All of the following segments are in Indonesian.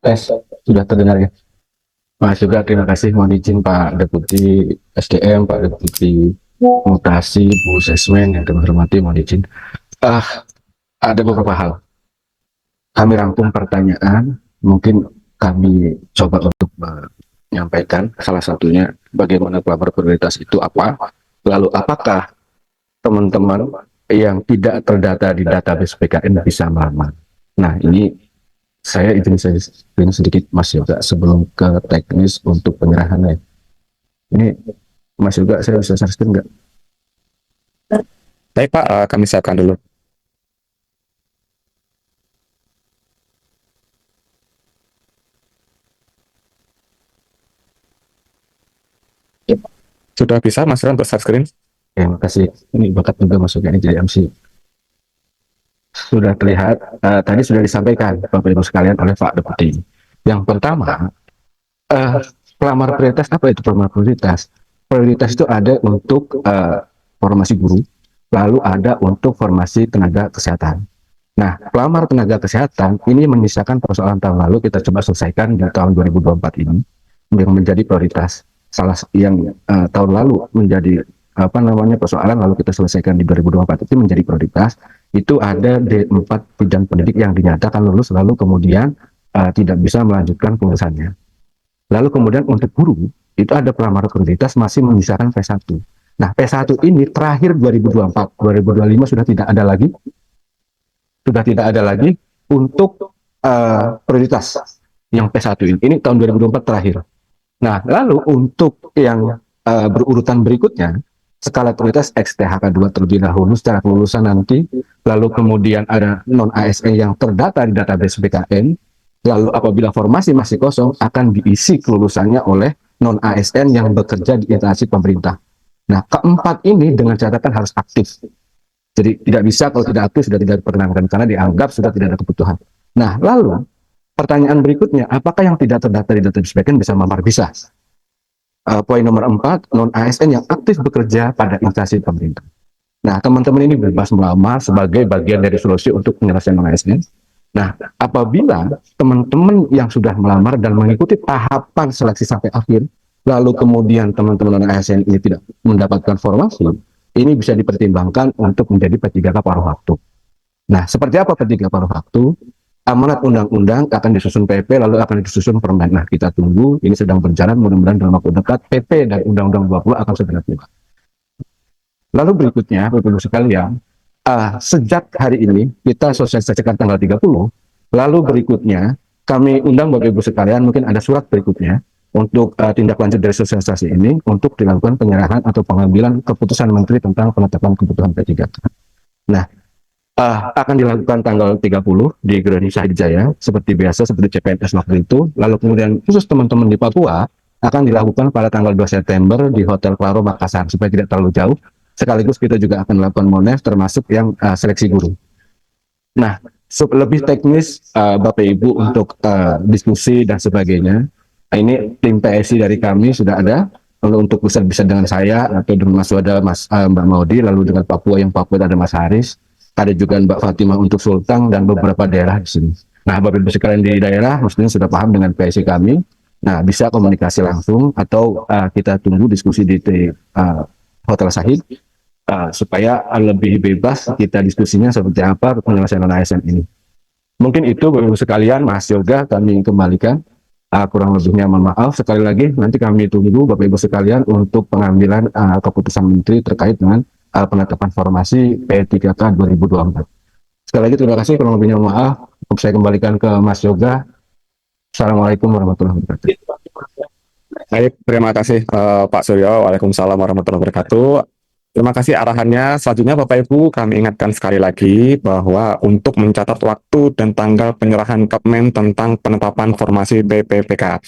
Tes, sudah terdengar ya? Mas juga terima kasih, mohon izin Pak Deputi SDM, Pak Deputi Mutasi, Bu Sesmen yang kami hormati, mohon izin. Ah, ada beberapa hal. Kami rangkum pertanyaan, mungkin kami coba untuk menyampaikan salah satunya bagaimana pelamar prioritas itu apa, lalu apakah teman-teman yang tidak terdata di database PKN bisa melamar. Nah, ini saya izin sedikit Mas Yoga sebelum ke teknis untuk penyerahannya. Ini Mas Yoga saya bisa share screen nggak? Baik Pak, kami siapkan dulu. Sudah bisa Mas Ron untuk share screen? Ya, makasih. Ini bakat juga Mas Yoga ini jadi MC. Sudah terlihat, tadi sudah disampaikan Bapak Ibu sekalian oleh Pak Deputi. Yang pertama, pelamar prioritas apa itu pelamar prioritas? Prioritas itu ada untuk formasi guru, lalu ada untuk formasi tenaga kesehatan. Nah, pelamar tenaga kesehatan ini menyisakan persoalan tahun lalu kita coba selesaikan di tahun 2024 ini yang menjadi prioritas. Salah yang tahun lalu menjadi apa namanya persoalan lalu kita selesaikan di 2024 itu menjadi prioritas. Itu ada D4 bidang pendidik yang dinyatakan lulus lalu kemudian tidak bisa melanjutkan kelulusannya. Lalu kemudian untuk guru itu ada pelamar prioritas masih menyisakan P1. Nah, P1 ini terakhir 2024, 2025 sudah tidak ada lagi untuk prioritas yang P1 ini. Ini tahun 2024 terakhir. Nah, lalu untuk yang berurutan berikutnya, skala prioritas XTHK2 terlebih dahulu secara kelulusan nanti, lalu kemudian ada non-ASN yang terdata di database BKN, lalu apabila formasi masih kosong akan diisi kelulusannya oleh non-ASN yang bekerja di instansi pemerintah. Nah, keempat ini dengan catatan harus aktif. Jadi tidak bisa kalau tidak aktif sudah tidak diperkenankan karena dianggap sudah tidak ada kebutuhan. Nah, lalu pertanyaan berikutnya, apakah yang tidak terdata di database BKN bisa melamar? Bisa. Poin nomor 4, non-ASN yang aktif bekerja pada instansi pemerintah. Nah, teman-teman ini bebas melamar sebagai bagian dari solusi untuk penyelesaian non-ASN. Nah, apabila teman-teman yang sudah melamar dan mengikuti tahapan seleksi sampai akhir, lalu kemudian teman-teman non-ASN ini tidak mendapatkan formasi, ini bisa dipertimbangkan untuk menjadi P3K paruh waktu. Nah, seperti apa P3K paruh waktu? Amanat undang-undang akan disusun PP lalu akan disusun permen. Nah, kita tunggu, ini sedang berjalan, mudah-mudahan dalam waktu dekat PP dan Undang-Undang 20 akan segera tiba. Lalu berikutnya, Bapak Ibu sekalian, sejak hari ini kita sosialisasikan tanggal 30, lalu berikutnya kami undang Bapak Ibu sekalian, mungkin ada surat berikutnya untuk tindak lanjut dari sosialisasi ini untuk dilakukan penyerahan atau pengambilan keputusan Menteri tentang penetapan kebutuhan P3K. Nah, akan dilakukan tanggal 30 di Gerhadi Syahid Jaya, seperti biasa, seperti CPNS waktu itu. Lalu kemudian khusus teman-teman di Papua, akan dilakukan pada tanggal 2 September di Hotel Claro Makassar, supaya tidak terlalu jauh. Sekaligus kita juga akan melakukan MONEF, termasuk yang seleksi guru. Nah, lebih teknis Bapak Ibu untuk diskusi dan sebagainya, ini tim PSI dari kami sudah ada. Lalu untuk bisa dengan saya, atau dengan Mas Wada, Mbak Maudi, lalu dengan Papua yang Papua ada Mas Haris, ada juga Mbak Fatimah untuk Sulteng dan beberapa daerah di sini. Nah, Bapak Ibu sekalian di daerah, mestinya sudah paham dengan PSI kami. Nah, bisa komunikasi langsung atau kita tunggu diskusi di Hotel Syahid supaya lebih bebas kita diskusinya seperti apa penyelesaian ASN ini. Mungkin itu Bapak Ibu sekalian, Mas Yoga kami kembalikan. Kurang lebihnya mohon maaf. Sekali lagi nanti kami tunggu Bapak Ibu sekalian untuk pengambilan keputusan Menteri terkait dengan penetapan formasi P3K 2024. Sekali lagi terima kasih, kurang lebihnya maaf. Saya kembalikan ke Mas Yoga. Assalamualaikum warahmatullahi wabarakatuh. Baik, terima kasih Pak Suryo. Waalaikumsalam warahmatullahi wabarakatuh. Terima kasih arahannya. Selanjutnya Bapak Ibu, kami ingatkan sekali lagi bahwa untuk mencatat waktu dan tanggal penyerahan Kepmen tentang penetapan formasi PPPK,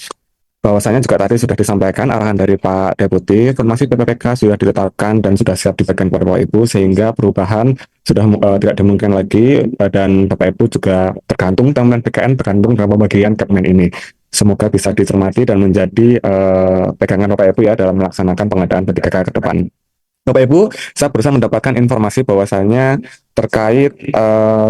bahwasanya juga tadi sudah disampaikan arahan dari Pak Deputi, formasi PPPK sudah ditetapkan dan sudah siap dibagikan kepada Bapak Ibu, sehingga perubahan sudah tidak dimungkinkan lagi, dan Bapak Ibu juga tergantung timeline PKN, tergantung dalam pembagian Kepmen ini. Semoga bisa dicermati dan menjadi pegangan Bapak Ibu ya dalam melaksanakan pengadaan P3K ke depan. Bapak Ibu, saya berusaha mendapatkan informasi bahwasanya terkait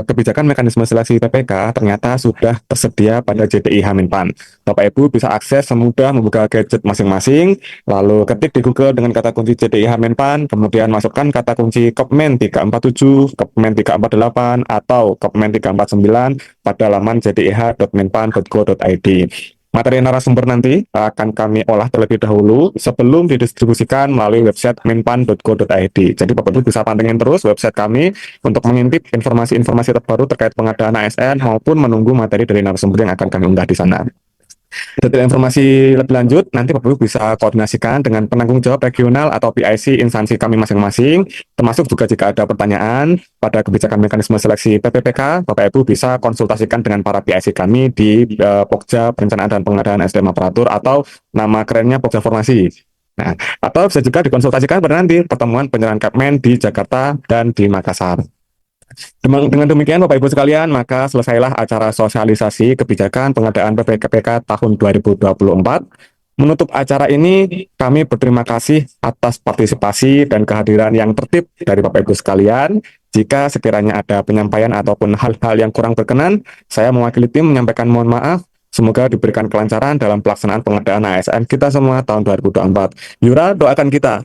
kebijakan mekanisme seleksi PPK ternyata sudah tersedia pada JDI Haminpan. Bapak Ibu bisa akses semudah membuka gadget masing-masing, lalu ketik di Google dengan kata kunci JDI Haminpan, kemudian masukkan kata kunci Kepmen 347, Kepmen 348, atau Kepmen 349 pada laman jdih.menpan.go.id. Materi narasumber nanti akan kami olah terlebih dahulu sebelum didistribusikan melalui website menpan.go.id. Jadi Bapak Ibu bisa pantengin terus website kami untuk mengintip informasi-informasi terbaru terkait pengadaan ASN maupun menunggu materi dari narasumber yang akan kami unggah di sana. Detail informasi lebih lanjut nanti Bapak Ibu bisa koordinasikan dengan penanggung jawab regional atau PIC instansi kami masing-masing, termasuk juga jika ada pertanyaan pada kebijakan mekanisme seleksi PPPK, Bapak Ibu bisa konsultasikan dengan para PIC kami di Pokja Perencanaan dan Pengadaan SDM Aparatur atau nama kerennya Pokja Formasi. Nah, atau bisa juga dikonsultasikan pada nanti pertemuan penyerahan Kepmen di Jakarta dan di Makassar. Dengan demikian Bapak Ibu sekalian, maka selesailah acara sosialisasi kebijakan pengadaan PPK tahun 2024. Menutup acara ini, kami berterima kasih atas partisipasi dan kehadiran yang tertib dari Bapak Ibu sekalian. Jika sekiranya ada penyampaian ataupun hal-hal yang kurang berkenan, saya mewakili tim menyampaikan mohon maaf. Semoga diberikan kelancaran dalam pelaksanaan pengadaan ASN kita semua tahun 2024. Yura, doakan kita